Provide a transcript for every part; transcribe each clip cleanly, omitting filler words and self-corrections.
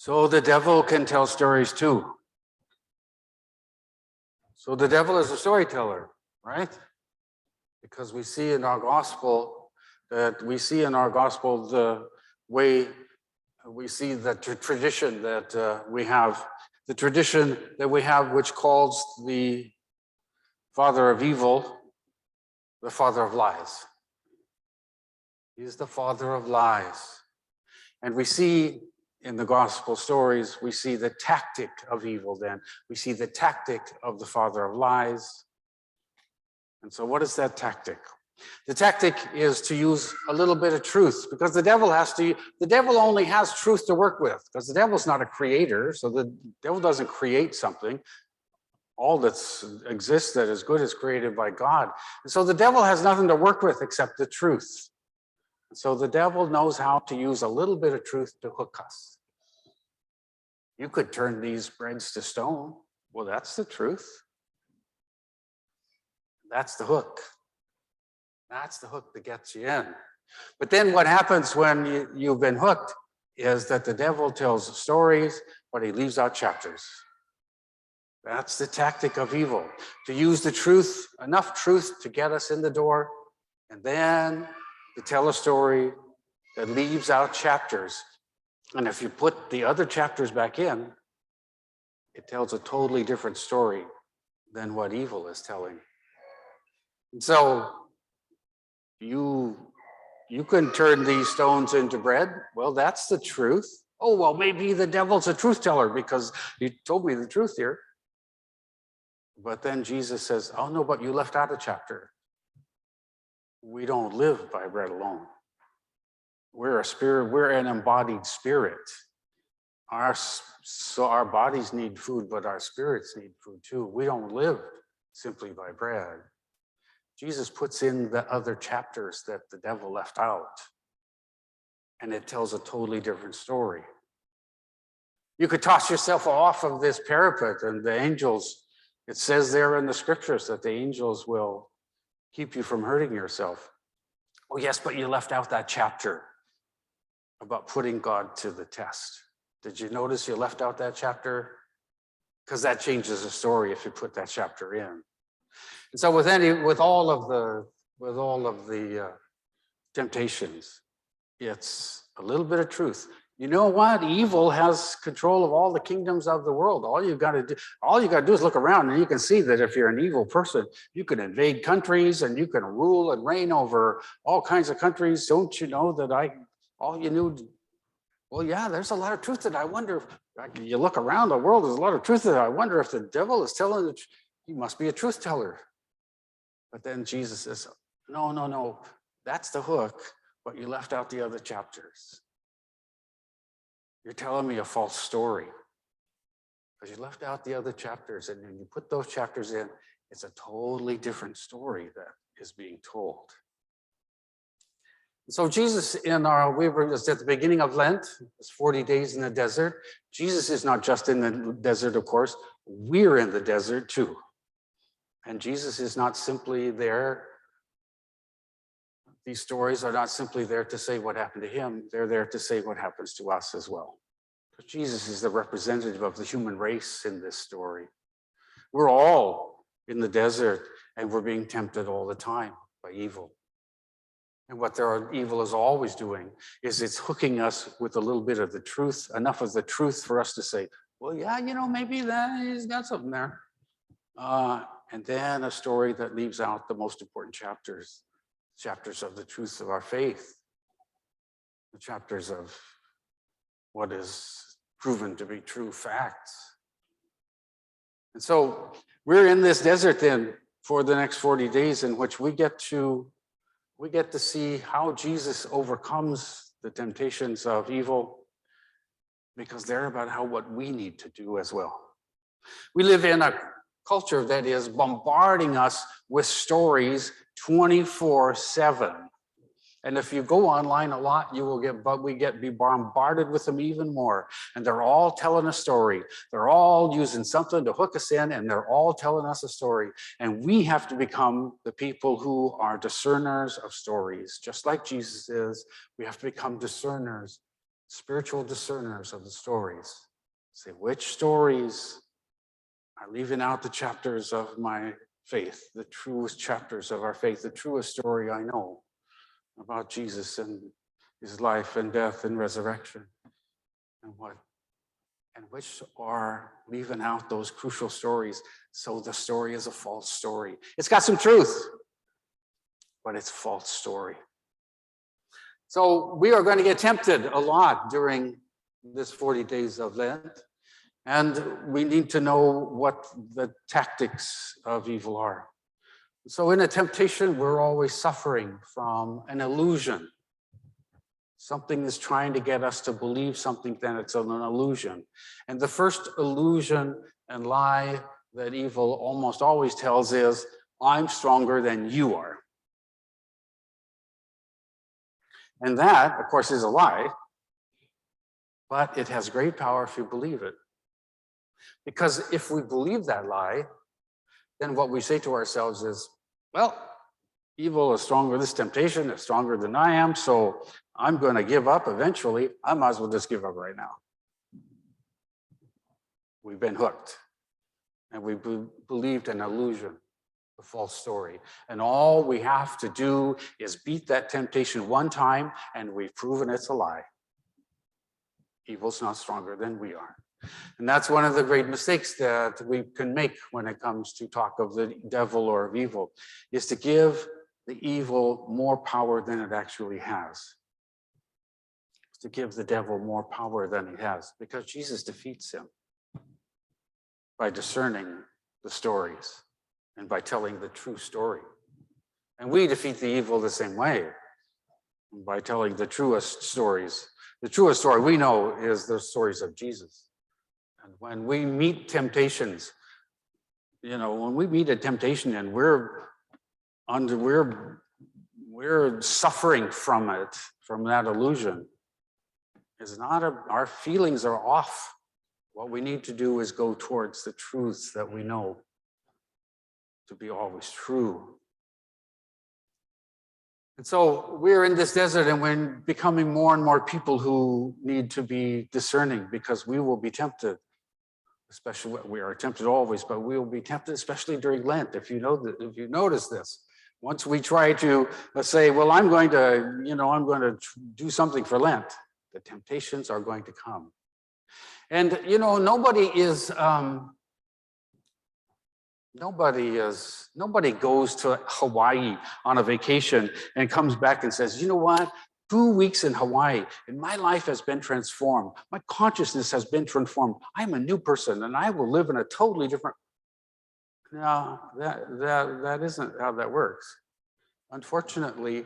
So the devil can tell stories too. So the devil is a storyteller, right? Because we see in our gospel the way we see the tradition that we have, which calls the father of evil the father of lies. He's the father of lies. And we see in the gospel stories, we see the tactic of evil then. We see the tactic of the father of lies. And so what is that tactic? The tactic is to use a little bit of truth, because the devil only has truth to work with, because the devil's not a creator, so the devil doesn't create something. All that exists that is good is created by God. And so the devil has nothing to work with except the truth. So the devil knows how to use a little bit of truth to hook us. You could turn these breads to stone. Well, that's the truth. That's the hook. That's the hook that gets you in. But then what happens when you've been hooked is that the devil tells stories, but he leaves out chapters. That's the tactic of evil, to use the truth, enough truth to get us in the door, and then to tell a story that leaves out chapters. And if you put the other chapters back in, it tells a totally different story than what evil is telling. And so you can turn these stones into bread. Well, that's the truth. Oh, well, maybe the devil's a truth teller because he told me the truth here. But then Jesus says, oh no, but you left out a chapter. We don't live by bread alone. We're a spirit, we're an embodied spirit. So our bodies need food, but our spirits need food too. We don't live simply by bread. Jesus puts in the other chapters that the devil left out, and it tells a totally different story. You could toss yourself off of this parapet, and the angels, it says there in the scriptures that the angels will keep you from hurting yourself. Oh yes, but you left out that chapter about putting God to the test. Did you notice you left out that chapter? Because that changes the story if you put that chapter in. And so with all of the temptations, it's a little bit of truth. You know what? Evil has control of all the kingdoms of the world. All you got to do is look around, and you can see that if you're an evil person, you can invade countries and you can rule and reign over all kinds of countries. Don't you know that all you knew? Well, yeah, there's a lot of truth that I wonder if you look around the world, there's a lot of truth that I wonder if the devil is telling it. He must be a truth teller. But then Jesus says, no, that's the hook, but you left out the other chapters. You're telling me a false story because you left out the other chapters, and when you put those chapters in, it's a totally different story that is being told. So Jesus we were just at the beginning of Lent, it's 40 days in the desert. Jesus is not just in the desert, of course, we're in the desert too. And Jesus is not simply there. These stories are not simply there to say what happened to him, they're there to say what happens to us as well. But Jesus is the representative of the human race in this story. We're all in the desert, and we're being tempted all the time by evil. And what evil is always doing is it's hooking us with a little bit of the truth, enough of the truth for us to say, well, yeah, maybe he's got something there. And then a story that leaves out the most important chapters of the truth of our faith, the chapters of what is proven to be true facts. And so we're in this desert then for the next 40 days, in which we get to see how Jesus overcomes the temptations of evil, because they're about what we need to do as well. We live in a culture that is bombarding us with stories 24/7. And if you go online a lot, we be bombarded with them even more. And they're all telling a story. They're all using something to hook us in, and they're all telling us a story. And we have to become the people who are discerners of stories. Just like Jesus is, we have to become discerners spiritual discerners of the stories. Say, which stories are leaving out the chapters of my faith, the truest chapters of our faith, the truest story I know about Jesus and his life and death and resurrection, and which are leaving out those crucial stories, so the story is a false story. It's got some truth, but it's a false story. So we are going to get tempted a lot during this 40 days of Lent, and we need to know what the tactics of evil are. So in a temptation, we're always suffering from an illusion. Something is trying to get us to believe something, then it's an illusion. And the first illusion and lie that evil almost always tells is, I'm stronger than you are. And that, of course, is a lie, but it has great power if you believe it. Because if we believe that lie, then what we say to ourselves is, well, evil is stronger, this temptation is stronger than I am, so I'm going to give up eventually. I might as well just give up right now. We've been hooked, and we believed an illusion, a false story. And all we have to do is beat that temptation one time, and we've proven it's a lie. Evil's not stronger than we are. And that's one of the great mistakes that we can make when it comes to talk of the devil or of evil, is to give the evil more power than it actually has. To give the devil more power than he has, because Jesus defeats him by discerning the stories and by telling the true story. And we defeat the evil the same way, by telling the truest stories. The truest story we know is the stories of Jesus. And when we meet temptations, when we meet a temptation and we're suffering from it, from that illusion, is not our feelings are off. What we need to do is go towards the truths that we know to be always true. And so we're in this desert, and we're becoming more and more people who need to be discerning, because we will be tempted. Especially, we are tempted always, but we will be tempted, especially during Lent. If you notice this, once we try to say, well, I'm going to do something for Lent, the temptations are going to come. And, nobody goes to Hawaii on a vacation and comes back and says, you know what? 2 weeks in Hawaii, and my life has been transformed. My consciousness has been transformed. I'm a new person, and I will live in a totally different. No, that isn't how that works. Unfortunately,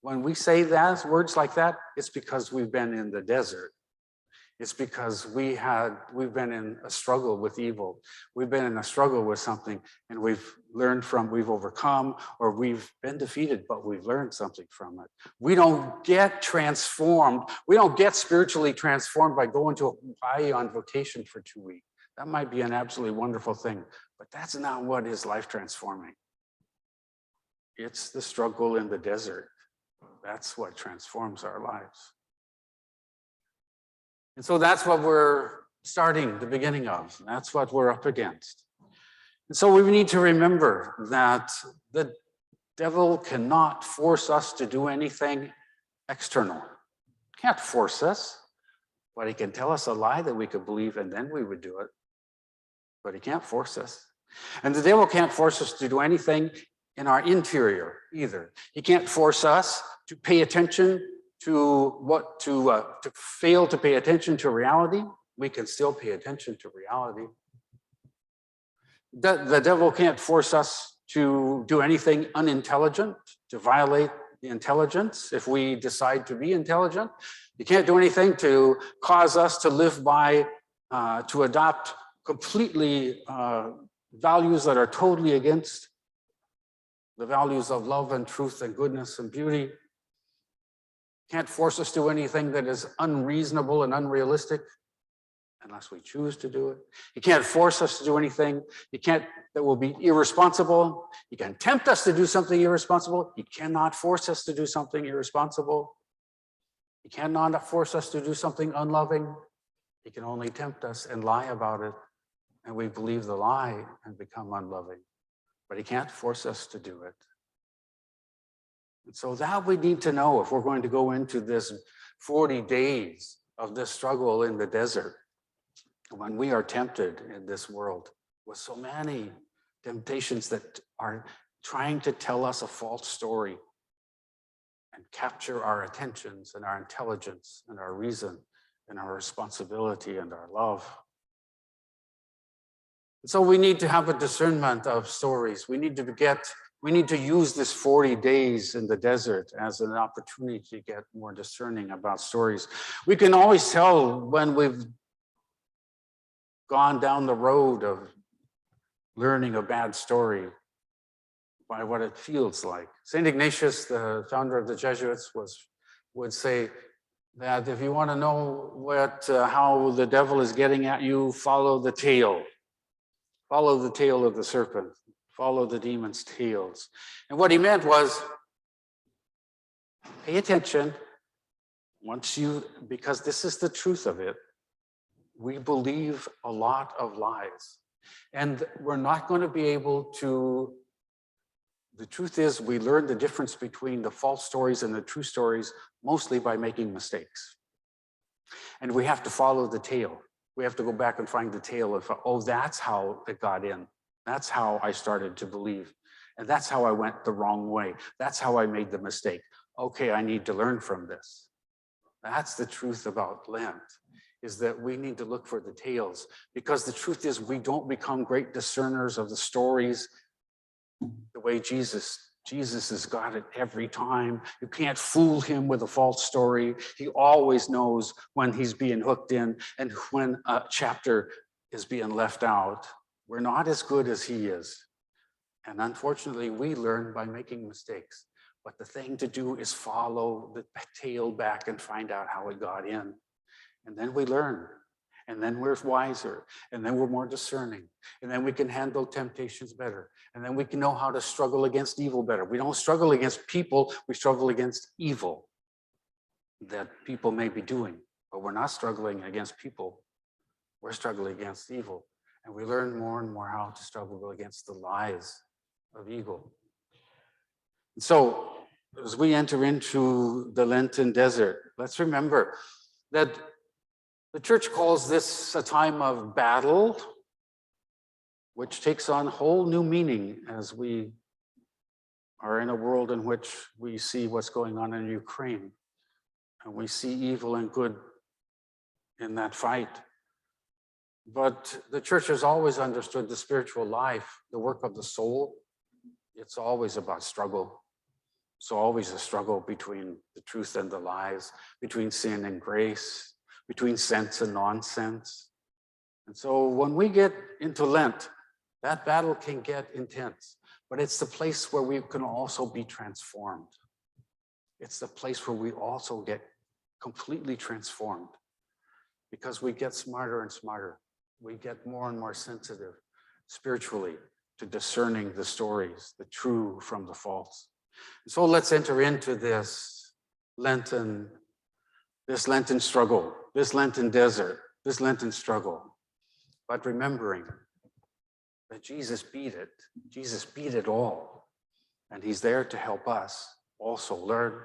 when we say words like that, it's because we've been in the desert. It's because we've been in a struggle with evil. We've been in a struggle with something, and we've overcome, or we've been defeated, but we've learned something from it. We don't get transformed. We don't get spiritually transformed by going to Hawaii on vacation for 2 weeks. That might be an absolutely wonderful thing, but that's not what is life transforming. It's the struggle in the desert. That's what transforms our lives. And so that's what we're starting the beginning of. That's what we're up against. And so we need to remember that the devil cannot force us to do anything external. Can't force us, but he can tell us a lie that we could believe, and then we would do it. But he can't force us. And the devil can't force us to do anything in our interior either. He can't force us to pay attention to fail to pay attention to reality. We can still pay attention to reality. The devil can't force us to do anything unintelligent, to violate the intelligence if we decide to be intelligent. You can't do anything to cause us to live by, to adopt completely values that are totally against the values of love and truth and goodness and beauty. Can't force us to do anything that is unreasonable and unrealistic unless we choose to do it. You can't force us to do anything that will be irresponsible. You can tempt us to do something irresponsible. You cannot force us to do something irresponsible. He cannot force us to do something unloving. He can only tempt us and lie about it, and we believe the lie and become unloving. But he can't force us to do it. And so that we need to know if we're going to go into this 40 days of this struggle in the desert, when we are tempted in this world with so many temptations that are trying to tell us a false story and capture our attentions and our intelligence and our reason and our responsibility and our love. And so we need to have a discernment of stories. We need to use this 40 days in the desert as an opportunity to get more discerning about stories. We can always tell when we've gone down the road of learning a bad story by what it feels like. St. Ignatius, the founder of the Jesuits, would say that if you want to know how the devil is getting at you, follow the tail. Follow the tail of the serpent. Follow the demon's tails. And what he meant was, pay attention because this is the truth of it. We believe a lot of lies. And we're not going to be able to, the truth is we learn the difference between the false stories and the true stories mostly by making mistakes. And we have to follow the tail. We have to go back and find the tail of, oh, that's how it got in. That's how I started to believe. And that's how I went the wrong way. That's how I made the mistake. Okay, I need to learn from this. That's the truth about Lent, is that we need to look for the tails, because the truth is we don't become great discerners of the stories the way Jesus has got it every time. You can't fool him with a false story. He always knows when he's being hooked in and when a chapter is being left out. We're not as good as he is. And unfortunately, we learn by making mistakes. But the thing to do is follow the tail back and find out how it got in. And then we learn. And then we're wiser. And then we're more discerning. And then we can handle temptations better. And then we can know how to struggle against evil better. We don't struggle against people, we struggle against evil that people may be doing. But we're not struggling against people. We're struggling against evil. And we learn more and more how to struggle against the lies of evil. So, as we enter into the Lenten desert, let's remember that the church calls this a time of battle, which takes on whole new meaning as we are in a world in which we see what's going on in Ukraine, and we see evil and good in that fight. But the church has always understood the spiritual life, the work of the soul. It's always about struggle. It's always a struggle between the truth and the lies, between sin and grace, between sense and nonsense. And so when we get into Lent, that battle can get intense, but it's the place where we can also be transformed. It's the place where we also get completely transformed, because we get smarter and smarter. We get more and more sensitive spiritually to discerning the stories, the true from the false. So let's enter into this Lenten struggle, this Lenten desert, this Lenten struggle, but remembering that Jesus beat it. Jesus beat it all. And he's there to help us also learn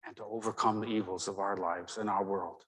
and to overcome the evils of our lives and our world.